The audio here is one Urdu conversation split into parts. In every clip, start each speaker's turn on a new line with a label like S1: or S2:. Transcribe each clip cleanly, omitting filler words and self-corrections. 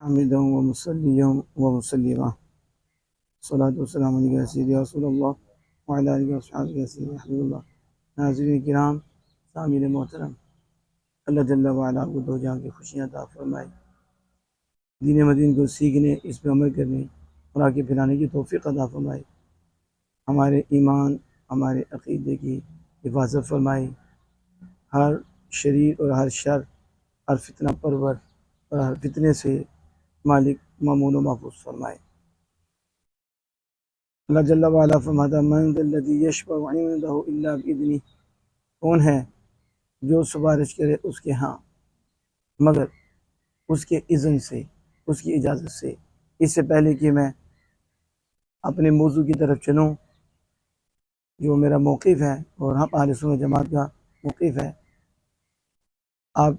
S1: حمدا ومصليا ومسلما الصلاة والسلام علیکہ یا سیدی یا رسول اللہ وعلی آلہ وصحبہ یا سیدی حبیب اللہ۔ ناظرین کرام، سامعین محترم، اللہ جل وعلا کو دو جہاں کی خوشیاں عطا فرمائے، دین مدین کو سیکھنے، اس پہ عمل کرنے اور آگے پھیلانے کی توفیق عطا فرمائے، ہمارے ایمان، ہمارے عقیدے کی حفاظت فرمائے، ہر شریر اور ہر شر، ہر فتنہ پرور اور ہر فتنے سے مالک مامون و محفوظ فرمائے۔ اللہ جل وعلا فرماتا من ذا الذی یشفع عنده الا باذنہ، کون ہے جو سفارش کرے اس کے ہاں مگر اس کے اذن سے، اس کی اجازت سے۔ اس سے پہلے کہ میں اپنے موضوع کی طرف چلوں جو میرا موقف ہے اور ہم اہل سنت جماعت کا موقف ہے، آپ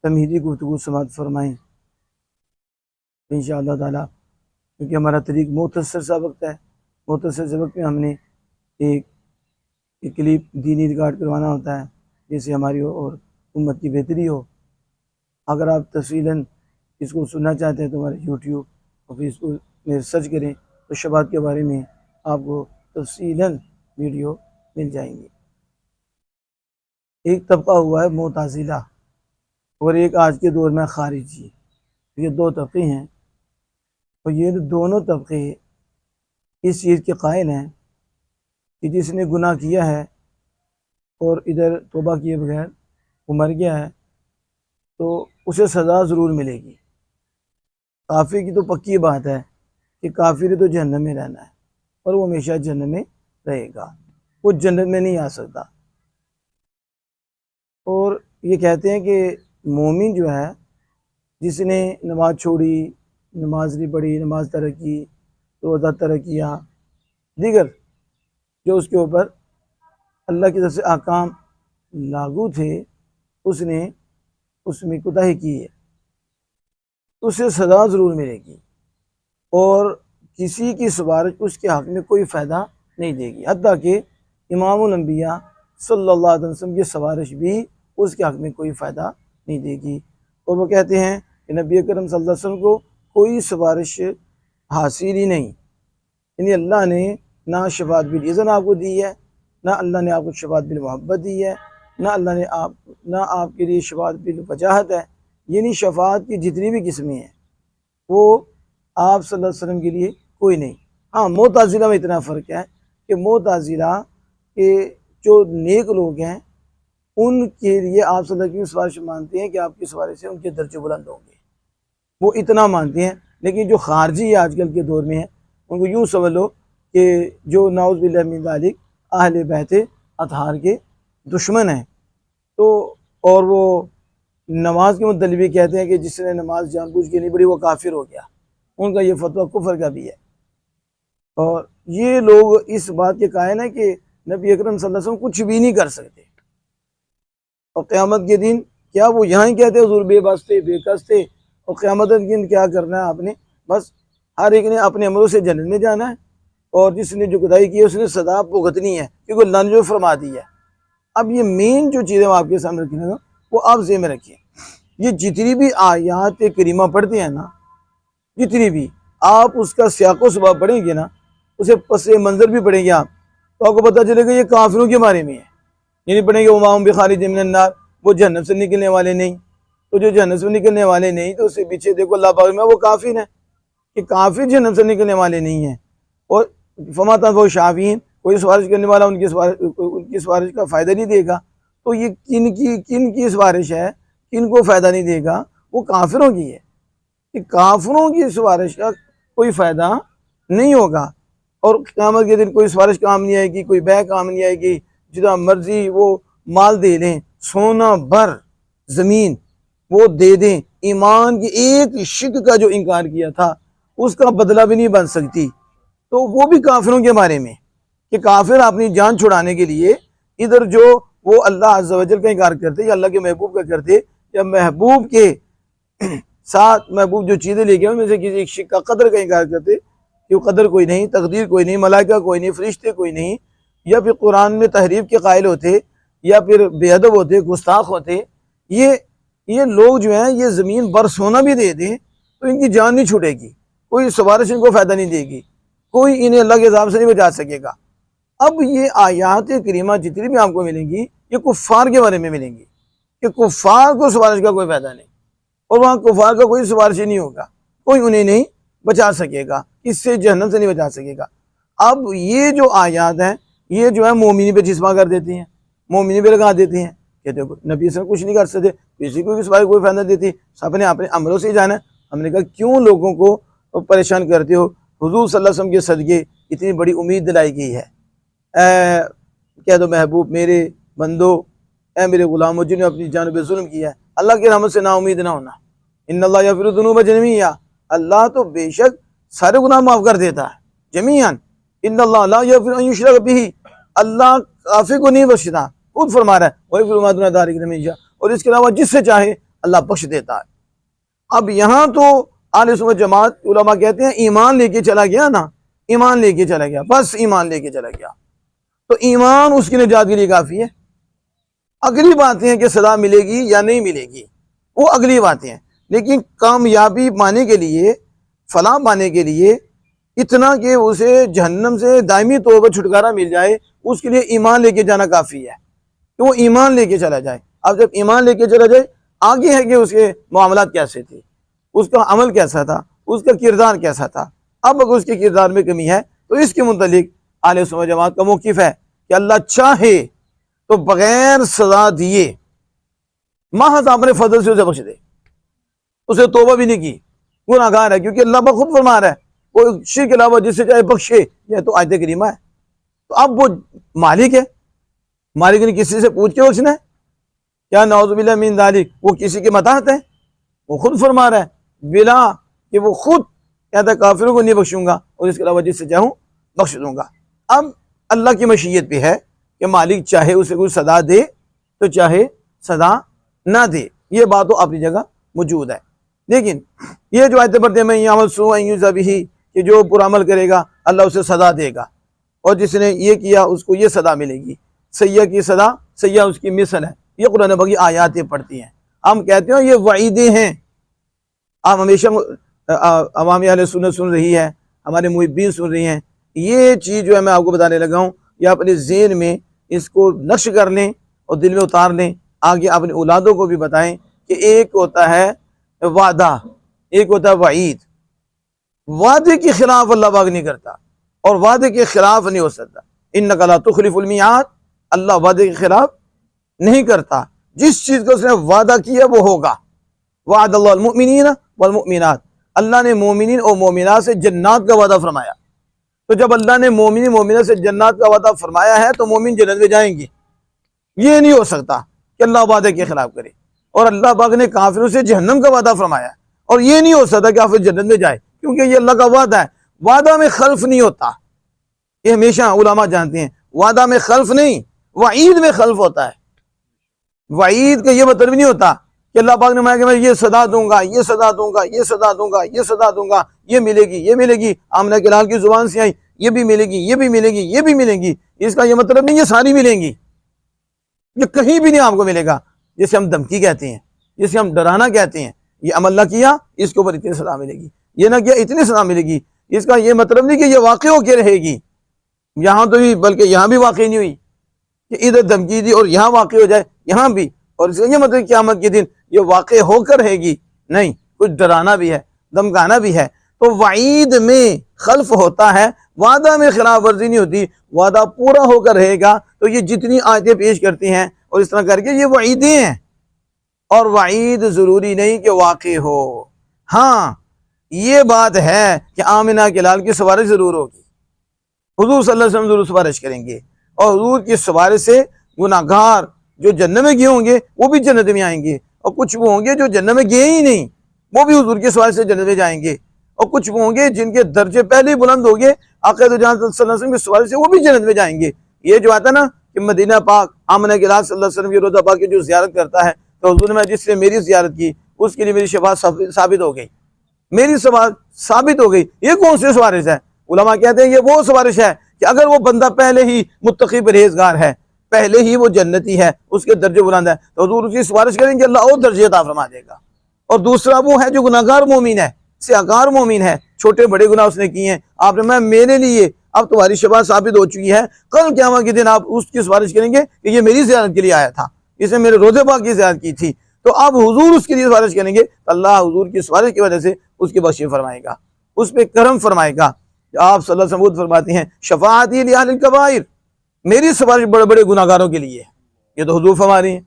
S1: تمہیدی گفتگو سماعت فرمائیں انشاءاللہ تعالی، کیونکہ ہمارا طریق مختصر سا وقت ہے۔ مختصر سے وقت میں ہم نے ایک کلپ دینی ریکارڈ کروانا ہوتا ہے جس سے ہماری اور امت کی بہتری ہو۔ اگر آپ تفصیلاً اس کو سننا چاہتے ہیں تو ہمارے یوٹیوب اور فیس بک میں سرچ کریں تو شبہات کے بارے میں آپ کو تفصیلاً ویڈیو مل جائیں گی۔ ایک طبقہ ہوا ہے معتزلہ اور ایک آج کے دور میں خارجی، یہ دو طبقے ہیں، اور یہ دونوں طبقے اس چیز کے قائل ہیں کہ جس نے گناہ کیا ہے اور ادھر توبہ کیے بغیر وہ مر گیا ہے تو اسے سزا ضرور ملے گی۔ کافر کی تو پکی بات ہے کہ کافر تو جہنم میں رہنا ہے اور وہ ہمیشہ جہنم میں رہے گا، وہ جنت میں نہیں آ سکتا۔ اور یہ کہتے ہیں کہ مومن جو ہے جس نے نماز چھوڑی، نماز نہیں پڑھی، نماز ترک کی، روزہ ترک کیا، دیگر جو اس کے اوپر اللہ کی طرف سے احکام لاگو تھے اس نے اس میں کوتاہی کی ہے، اسے سزا ضرور ملے گی، اور کسی کی سفارش اس کے حق میں کوئی فائدہ نہیں دے گی، حتیٰ کہ امام الانبیاء صلی اللہ علیہ وسلم کی سفارش بھی اس کے حق میں کوئی فائدہ نہیں دے گی۔ اور وہ کہتے ہیں کہ نبی اکرم صلی اللہ علیہ وسلم کو کوئی سفارش حاصل ہی نہیں، یعنی اللہ نے نہ شفاعت بالاذن آپ کو دی ہے، نہ اللہ نے آپ کو شفاعت بالمحبت دی ہے، نہ اللہ نے آپ کے لیے شفاعت بالوجاہت ہے، یعنی شفاعت کی جتنی بھی قسمیں ہیں وہ آپ صلی اللہ علیہ وسلم کے لیے کوئی نہیں۔ ہاں، معتزلہ میں اتنا فرق ہے کہ معتزلہ کے جو نیک لوگ ہیں ان کے لیے آپ صلی اللہ علیہ وسلم کی سفارش مانتے ہیں کہ آپ کی سفارش سے ان کے درجے بلند ہوں گے، وہ اتنا مانتے ہیں۔ لیکن جو خارجی آج کل کے دور میں ہیں ان کو یوں سمجھ لو کہ جو نعوذ باللہ من ذالک اہل بیت اطہار کے دشمن ہیں، تو اور وہ نماز کے متعلق بھی کہتے ہیں کہ جس نے نماز جان بوجھ کے نہیں پڑھی وہ کافر ہو گیا، ان کا یہ فتویٰ کفر کا بھی ہے۔ اور یہ لوگ اس بات کے قائل ہیں کہ نبی اکرم صلی اللہ علیہ وسلم کچھ بھی نہیں کر سکتے، اور قیامت کے دن کیا وہ یہاں ہی کہتے حضور بے بس تھے، بے کس تھے، اور قیامت کے دن کیا کرنا ہے آپ نے، بس ہر ایک نے اپنے عملوں سے جنت میں جانا ہے، اور جس نے جو خدائی کی ہے اس نے سزا بھگتنی ہے، کیونکہ اللہ نے جو فرما دی ہے۔ اب یہ مین جو چیزیں آپ کے سامنے رکھی ہیں وہ آپ ذہن میں رکھیں، یہ جتنی بھی آیات کریمہ پڑھتے ہیں نا، جتنی بھی آپ اس کا سیاق و سباق پڑھیں گے نا، اسے پس منظر بھی پڑھیں گے آپ تو آپ کو پتہ چلے گا یہ کافروں کے بارے میں ہے، یعنی پڑھیں گے وما هم بخارج من النار، وہ جہنم سے نکلنے والے نہیں، تو جو جہنم سے نکلنے والے نہیں تو اس سے پیچھے دیکھو اللہ پاک میں وہ کافر ہیں کہ کافر جہنم سے نکلنے والے نہیں ہیں۔ اور فما تنفعهم الشافعین، کوئی سفارش کرنے والا ان کی سفارش کا فائدہ نہیں دے گا، تو یہ کن کی سفارش ہے، کن کو فائدہ نہیں دے گا، وہ کافروں کی ہے کہ کافروں کی سفارش کا کوئی فائدہ نہیں ہوگا، اور قیامت کے دن کوئی سفارش کام نہیں آئے گی، کوئی بے کام نہیں آئے گی، جتنا مرضی وہ مال دے لیں، سونا بھر زمین وہ دے دیں، ایمان کی ایک شک کا جو انکار کیا تھا اس کا بدلہ بھی نہیں بن سکتی، تو وہ بھی کافروں کے بارے میں کہ کافر اپنی جان چھڑانے کے لیے ادھر جو وہ اللہ عز و جل کا انکار کرتے یا اللہ کے محبوب کا کرتے، یا محبوب کے ساتھ محبوب جو چیزیں لے گئے ان میں سے کسی ایک شک کا قدر کا انکار کرتے کہ وہ قدر کوئی نہیں، تقدیر کوئی نہیں، ملائکہ کوئی نہیں، فرشتے کوئی نہیں، یا پھر قرآن میں تحریف کے قائل ہوتے، یا پھر بے ادب ہوتے، گستاخ ہوتے۔ یہ لوگ جو ہیں یہ زمین بر سونا بھی دے دیں تو ان کی جان نہیں چھوٹے گی، کوئی سفارش ان کو فائدہ نہیں دے گی، کوئی انہیں اللہ کے عذاب سے نہیں بچا سکے گا۔ اب یہ آیات کریمہ جتنی بھی آپ کو ملیں گی یہ کفار کے بارے میں ملیں گی کہ کفار کو سفارش کا کوئی فائدہ نہیں، اور وہاں کفار کا کوئی سفارش ہی نہیں ہوگا، کوئی انہیں نہیں بچا سکے گا، اس سے جہنم سے نہیں بچا سکے گا۔ اب یہ جو آیات ہیں یہ جو ہے مومنی پہ جسمہ کر دیتی ہیں، مومنی پہ لگا دیتی ہیں، کہتے ہیں نبی صلی اللہ علیہ وسلم کچھ نہیں کر سکتے، کسی کو اس بارے کوئی فائدہ دیتی، سب نے اپنے عملوں سے ہی جانا ہے۔ ہم نے کہا کیوں لوگوں کو پریشان کرتے ہو؟ حضور صلی اللہ علیہ وسلم کے صدقے اتنی بڑی امید دلائی گئی ہے۔ کہہ دو محبوب میرے بندو، اے میرے غلاموں جنہوں نے اپنی جانوں پہ ظلم کیا ہے، اللہ کی رحمت سے نا امید نہ ہونا۔ ان اللہ یغفر الذنوب جميعا، اللہ تو بے شک سارے گناہ معاف کر دیتا ہے، جمیعاً۔ ان اللہ لا یغفر ان یشرک بہ، اللہ کافر کو نہیں بخشتا، خود فرما رہا ہے وَیغفر ما دون ذلک لمن یشاء، اور اس کے علاوہ جس سے چاہے اللہ بخش دیتا ہے۔ اب یہاں تو اہل سنت جماعت علماء کہتے ہیں ایمان لے کے چلا گیا نا، ایمان لے کے چلا گیا، بس ایمان لے کے چلا گیا تو ایمان اس کی نجات کے لیے کافی ہے۔ اگلی باتیں ہیں کہ سزا ملے گی یا نہیں ملے گی، وہ اگلی باتیں ہیں، لیکن کامیابی پانے کے لیے، فلاح پانے کے لیے اتنا کہ اسے جہنم سے دائمی طور پر چھٹکارا مل جائے، اس کے لیے ایمان لے کے جانا کافی ہے کہ وہ ایمان لے کے چلا جائے۔ اب جب ایمان لے کے چلا جائے، آگے ہے کہ اس کے معاملات کیسے تھے، اس کا عمل کیسا تھا، اس کا کردار کیسا تھا۔ اب اگر اس کے کردار میں کمی ہے تو اس کے متعلق اہل سنت جماعت کا موقف ہے کہ اللہ چاہے تو بغیر سزا دیے محض اپنے فضل سے اسے بخش دے، اسے توبہ بھی نہیں کی، گناہ گار ہے، کیونکہ اللہ بخود فرما رہا ہے وہ شرک کے علاوہ جس سے چاہے بخشے، یہ تو آیت کریمہ ہے۔ تو اب وہ مالک ہے، مالک نے کسی سے پوچھ کے بخشنا ہے کیا؟ نعوذ باللہ من ذالک، وہ کسی کے متاحت ہے، وہ خود فرما رہا ہے بلا کہ وہ خود کہتا ہے کافروں کو نہیں بخشوں گا اور اس کے علاوہ جس سے چاہوں بخش دوں گا۔ اب اللہ کی مشیت پہ ہے کہ مالک چاہے اسے کوئی سزا دے تو چاہے سزا نہ دے، یہ بات تو اپنی جگہ موجود ہے۔ لیکن یہ جو آیتیں پڑھتے ہیں میں یعمل سوءا یجزا بہ، کہ جو برا عمل کرے گا اللہ اسے سزا دے گا، اور جس نے یہ کیا اس کو یہ سزا ملے گی، سیئہ کی سزا سیئہ اس کی مثل ہے، یہ قرآن پاک کی آیاتیں پڑھتی ہیں۔ ہم کہتے ہیں یہ وعیدیں ہیں، آپ ہمیشہ عوامی اہل سنت سن رہی ہے، ہمارے محبین سن رہی ہیں، یہ چیز جو ہے میں آپ کو بتانے لگا ہوں، یہ اپنے ذہن میں اس کو نقش کر لیں اور دل میں اتار لیں، آگے اپنے اولادوں کو بھی بتائیں کہ ایک ہوتا ہے وعدہ، ایک ہوتا ہے وعید۔ وعدے کے خلاف اللہ پاک نہیں کرتا اور وعدے کے خلاف نہیں ہو سکتا۔ انک لا تخلف المیعاد، اللہ وعدے کے خلاف نہیں کرتا، جس چیز کو اس نے وعدہ کیا وہ ہوگا۔ وعد اللہ المؤمنین والمؤمنات، اللہ نے مومنین اور مومنات سے جنات کا وعدہ فرمایا، تو جب اللہ نے مومنین مومنات سے جنات کا وعدہ فرمایا ہے تو مومن جنت میں جائیں گے۔ یہ نہیں ہو سکتا کہ اللہ وعدے کے خلاف کرے، اور اللہ پاک نے کافروں سے جہنم کا وعدہ فرمایا ہے، اور یہ نہیں ہو سکتا کہ کافر جنت میں جائے، کیونکہ یہ اللہ کا وعدہ ہے، وعدہ میں خلف نہیں ہوتا، یہ ہمیشہ علماء جانتے ہیں، وعدہ میں خلف نہیں، وعید میں خلف ہوتا ہے۔ وعید کا یہ مطلب نہیں ہوتا کہ اللہ پاک نے کہ میں یہ سزا دوں گا، یہ سزا دوں گا، یہ سزا دوں گا، یہ سزا دوں گا، یہ ملے گی، یہ ملے گی، آمنہ کے لال کی زبان سے آئی، یہ بھی ملے گی، یہ بھی ملے گی، یہ بھی ملیں گی، اس کا یہ مطلب نہیں یہ ساری ملیں گی، یہ کہیں بھی نہیں آپ کو ملے گا۔ جسے ہم دھمکی کہتے ہیں، جسے ہم ڈرانا کہتے ہیں، یہ عمل نہ کیا اس کے اوپر اتنی سزا ملے گی، یہ نہ کیا اتنی سزا ملے گی، اس کا یہ مطلب نہیں کہ یہ واقع ہو کے رہے گی، یہاں تو بھی بلکہ یہاں بھی واقع نہیں ہوئی کہ ادھر دھمکی دی اور یہاں واقع ہو جائے، یہاں بھی، اور اس کا یہ مطلب قیامت کے دن یہ واقع ہو کر رہے گی، نہیں، کچھ ڈرانا بھی ہے، دھمکانا بھی ہے۔ تو وعید میں خلف ہوتا ہے، وعدہ میں خلاف ورزی نہیں ہوتی، وعدہ پورا ہو کر رہے گا۔ تو یہ جتنی آیتیں پیش کرتی ہیں اور اس طرح کر کے یہ وعیدیں ہیں، اور وعید ضروری نہیں کہ واقع ہو۔ ہاں یہ بات ہے کہ آمنہ کے لال کی سفارش ضرور ہوگی، حضور صلی اللہ علیہ وسلم ضرور سفارش کریں گے، اور حضور کی سفارش سے گناہ گار جو جنت میں گئے ہوں گے وہ بھی جنت میں آئیں گے، اور کچھ وہ ہوں گے جو جنت میں گئے ہی نہیں، وہ بھی حضور کی سفارش سے جنت میں جائیں گے، اور کچھ وہ ہوں گے جن کے درجے پہلے ہی بلند ہو گئے، آقا دو جہاں صلی اللہ علیہ وسلم کی سفارش سے وہ بھی جنت میں جائیں گے۔ یہ جو آتا نا کہ مدینہ پاک آمنہ کے لال صلی اللہ علیہ وسلم کی روضہ پاک کی جو زیارت کرتا ہے تو حضور نے جس نے میری زیارت کی اس کے لیے میری شفاعت ثابت ہو گئی، میری شفاعت ثابت ہو گئی۔ یہ کون سی سفارش ہے؟ علماء کہتے ہیں یہ وہ سفارش ہے کہ اگر وہ بندہ پہلے ہی متقی پرہیزگار ہے، پہلے ہی وہ جنتی ہے، اس کے درجے بلند ہے، تو حضور اس کی سفارش کریں گے، اللہ اور درجے عطا فرما دے گا۔ اور دوسرا وہ ہے جو گناہگار مومن ہے، سیاکار مومن ہے، چھوٹے بڑے گناہ اس نے کیے ہیں، آپ نے میرے لیے اب تمہاری شفاعت ثابت ہو چکی ہے، کل قیامت کے دن آپ اس کی سفارش کریں گے کہ یہ میری زیارت کے لیے آیا تھا، اس نے میرے روزے پاک کی زیارت کی تھی، تو اب حضور اس کے لیے سفارش کریں گے، اللہ حضور کی سفارش کی وجہ سے اس کی بخشش فرمائے گا، اس پہ کرم فرمائے گا۔ آپ صلی اللہ علیہ وسلم فرماتے ہیں شفاعتی لأہل الکبائر، میری سفارش بڑے بڑے گناہ گاروں کے لیے ہے۔ یہ تو حضور فرما رہے ہیں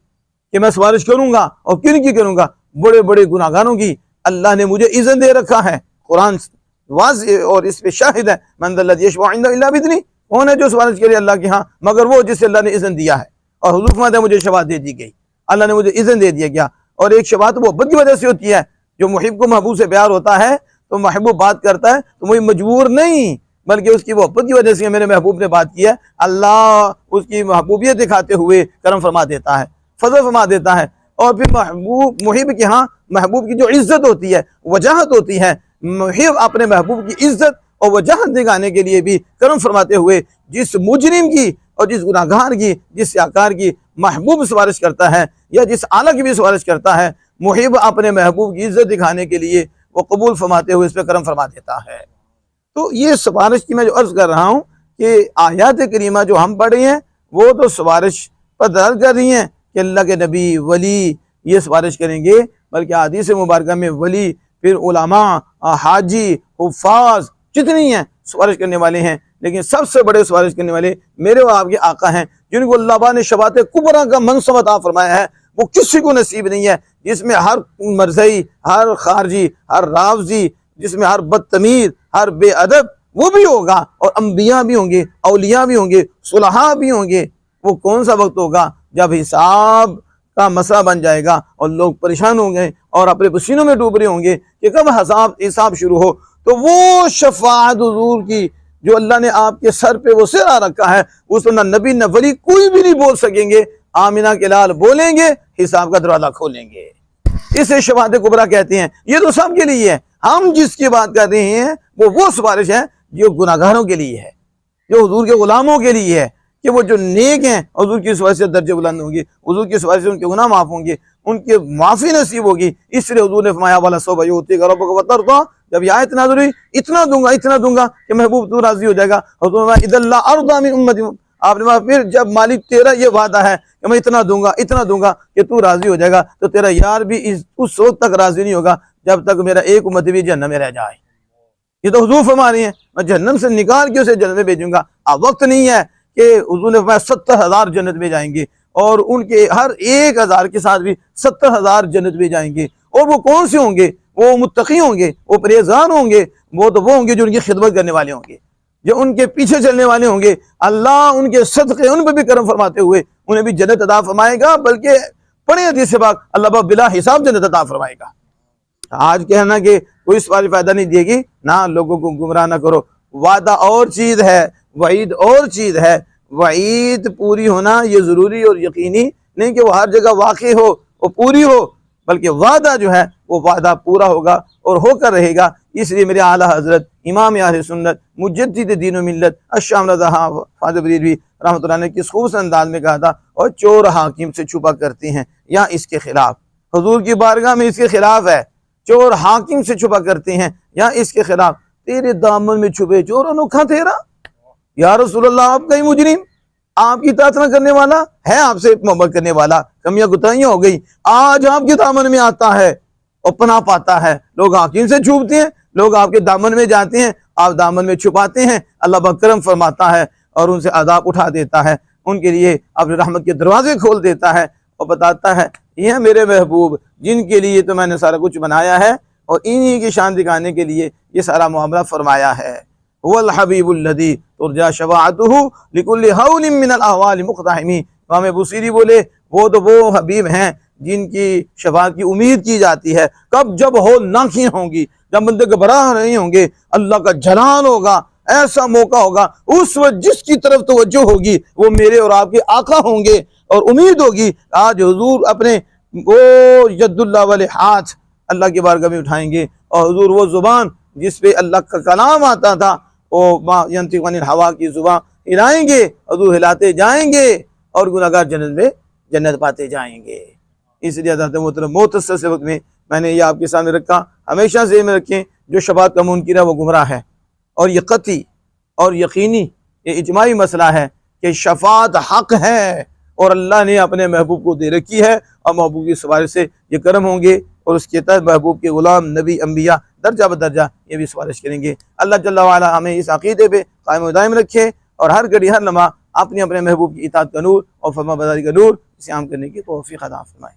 S1: کہ میں سفارش کروں گا، اور کن کی کروں گا؟ بڑے بڑے گناہ گاروں کی۔ اللہ نے مجھے اذن دے رکھا ہے، قرآن واضح اور اس پہ شاہد ہے، من ذا الذی یشفع عنده الا باذنہ، کون ہے جو سفارش کرے اللہ کے ہاں مگر وہ جسے اللہ نے اذن دیا ہے۔ اور حضور فرماتے ہیں مجھے شفاعت دے دی گئی، اللہ نے مجھے اذن دے دیا گیا۔ اور ایک شفاعت محبت کی وجہ سے ہوتی ہے، جو محب کو محبوب سے پیار ہوتا ہے تو محبوب بات کرتا ہے تو وہی مجبور نہیں، بلکہ اس کی محبت کی وجہ سے میرے محبوب نے بات کی ہے، اللہ اس کی محبوبیت دکھاتے ہوئے کرم فرما دیتا ہے، فضل فرما دیتا ہے۔ اور پھر محب کے ہاں محبوب کی جو عزت ہوتی ہے، وجاہت ہوتی ہے، محب اپنے محبوب کی عزت اور وجاہت دکھانے کے لیے بھی کرم فرماتے ہوئے جس مجرم کی اور جس گناہگار کی، جس سیاکار کی محبوب سفارش کرتا ہے یا جس اعلیٰ کی بھی سفارش کرتا ہے، محب اپنے محبوب کی عزت دکھانے کے لیے وہ قبول فرماتے ہوئے اس پہ کرم فرما دیتا ہے۔ تو یہ سفارش کی میں جو عرض کر رہا ہوں کہ آیات کریمہ جو ہم پڑھ رہے ہیں وہ تو سفارش پر دلالت کر رہی ہیں کہ اللہ کے نبی، ولی یہ سفارش کریں گے، بلکہ حدیث مبارکہ میں ولی، پھر علماء، حاجی، حفاظ جتنی ہیں سفارش کرنے والے ہیں، لیکن سب سے بڑے سفارش کرنے والے میرے اور آپ کے آقا ہیں، جن کو اللہ نے شفاعت کبریٰ کا منصب عطا فرمایا ہے۔ وہ کسی کو نصیب نہیں ہے، جس میں ہر مرزئی، ہر خارجی، ہر رافضی، جس میں ہر بدتمیز، ہر بے ادب وہ بھی ہوگا، اور انبیاء بھی ہوں گے، اولیاء بھی ہوں گے، صلحاء بھی ہوں گے۔ وہ کون سا وقت ہوگا جب حساب کا مسئلہ بن جائے گا اور لوگ پریشان ہوں گے اور اپنے پسینوں میں ڈوب رہے ہوں گے کہ کب حساب شروع ہو، تو وہ شفاعت حضور کی جو اللہ نے آپ کے سر پہ وہ سر آ رکھا ہے، اس میں نہ نبی نہ ولی کوئی بھی نہیں بول سکیں گے، آمینہ کے لال بولیں گے، حساب کا دروازہ کھولیں گے۔ اسے شفاعت کبریٰ کہتے ہیں۔ یہ تو سب کے لیے ہے، ہم جس کی بات کر رہے ہیں وہ سفارش ہے جو گناہگاروں کے لیے ہے، جو حضور کے غلاموں کے لیے ہے، کہ وہ جو نیک ہیں حضور کی سفارش سے درجے بلند ہوں گے، حضور کی سفارش سے ان کے گناہ معاف ہوں گے، ان کے معافی نصیب ہوگی۔ اس لیے حضور نے فرمایا والا سوف یؤتیک ربک فترضی، جب یہ آیت نازل ہوئی اتنا دوں گا کہ محبوب تو راضی ہو جائے گا۔ حضور نے فرمایا اذا لا ارضى من امتی، آپ نے فرمایا پھر جب مالک تیرا یہ وعدہ ہے کہ میں اتنا دوں گا کہ تو راضی ہو جائے گا، تو تیرا یار بھی اس وقت تک راضی نہیں ہوگا جب تک میرا ایک امتی بھی جہنم میں رہ جائے۔ یہ تو حضور فرما رہی ہیں میں جہنم سے نکال کے اسے جنت میں بھیجوں گا۔ اب وقت نہیں ہے کہ حضور نے فرمایا 70,000 جنت میں جائیں گے، اور ان کے ہر 1,000 کے ساتھ بھی 70,000 جنت میں جائیں گے۔ اور وہ کون سے ہوں گے؟ وہ متقی ہوں گے، وہ پرہیزگار ہوں گے، وہ ہوں گے جو ان کی خدمت کرنے والے ہوں گے، جو ان کے پیچھے چلنے والے ہوں گے۔ اللہ ان کے صدقے ان پہ بھی کرم فرماتے ہوئے انہیں بھی جنت عطا فرمائے گا، بلکہ پڑھیں حدیث پاک اللہ بلا حساب جنت عطا فرمائے گا۔ آج کہنا کہ کوئی سفارش فائدہ نہیں دے گی، نہ لوگوں کو گمراہ نہ کرو۔ وعدہ اور چیز ہے، وعید اور چیز ہے۔ وعید پوری ہونا یہ ضروری اور یقینی نہیں کہ وہ ہر جگہ واقع ہو، وہ پوری ہو، بلکہ وعدہ جو ہے وہ وعدہ پورا ہوگا اور ہو کر رہے گا۔ اس لیے میرے اعلیٰ حضرت امام اہل سنت مجدد دین و ملت الشام رضا فاضل بریلوی رحمۃ اللہ نے کس خوبصورت انداز میں کہا تھا، اور چور حاکم سے چھپا کرتے ہیں یا اس کے خلاف، حضور کی بارگاہ میں اس کے خلاف ہے، چور حاکم سے چھپا کرتے ہیں یا اس کے خلاف، تیرے دامن میں چھپے چور انوکھا تیرا، یا رسول اللہ آپ کا ہی مجرم، آپ کی اطاعت نہ کرنے والا ہے، آپ سے محبت کرنے والا، کمیاں کوتاہیاں ہو گئی، آج آپ کے دامن میں آتا ہے اور پناہ پاتا ہے۔ لوگ حاکم سے چھپتے ہیں، لوگ آپ کے دامن میں جاتے ہیں، آپ دامن میں چھپاتے ہیں، اللہ بکرم فرماتا ہے اور ان سے عذاب اٹھا دیتا ہے، ان کے لیے اپنے رحمت کے دروازے کھول دیتا ہے اور بتاتا ہے یہ میرے محبوب جن کے لیے تو میں نے سارا کچھ بنایا ہے، اور انہی کی شان دکھانے کے لیے یہ سارا معاملہ فرمایا ہے۔ هو الحبیب الذی ترجى شفاعته لكل حول من الاحوال مقتحم۔ امام بصیری بولے وہ تو وہ حبیب ہیں جن کی شفاعت کی امید کی جاتی ہے، کب؟ جب ہولناکیاں ہوں گی، جب بندے گھبرا رہے ہوں گے، اللہ کا جلال ہوگا، ایسا موقع ہوگا، اس وقت جس کی طرف توجہ ہوگی وہ میرے اور آپ کے آقا ہوں گے، اور امید ہوگی آج حضور اپنے وہ ید اللہ والے ہاتھ اللہ کی بارگاہ میں اٹھائیں گے، اور حضور وہ زبان جس پہ اللہ کا کلام آتا تھا، وہ ینطق عن الہوا کی زبان ہلائیں گے، حضور ہلاتے جائیں گے، اور گناہگار جنت میں جنت پاتے جائیں گے۔ اس لیے حضرت محترم مختصر سے وقت میں میں نے یہ آپ کے سامنے رکھا، ہمیشہ ذہن میں رکھیں جو شفاعت کا منکر ہے وہ گمراہ ہے، اور یہ قطعی اور یقینی یہ اجماعی مسئلہ ہے کہ شفاعت حق ہے اور اللہ نے اپنے محبوب کو دے رکھی ہے، اور محبوب کی سفارش سے یہ کرم ہوں گے، اور اس کے تحت محبوب کے غلام نبی انبیاء درجہ بدرجہ یہ بھی سفارش کریں گے۔ اللہ جل وعلا ہمیں اس عقیدے پہ قائم و دائم رکھے، اور ہر گھڑی ہر لمحہ اپنے محبوب کی اطاعت کا نور اور فرما برداری کا نور اسے عام کرنے کی توفیق عطا فرمائے۔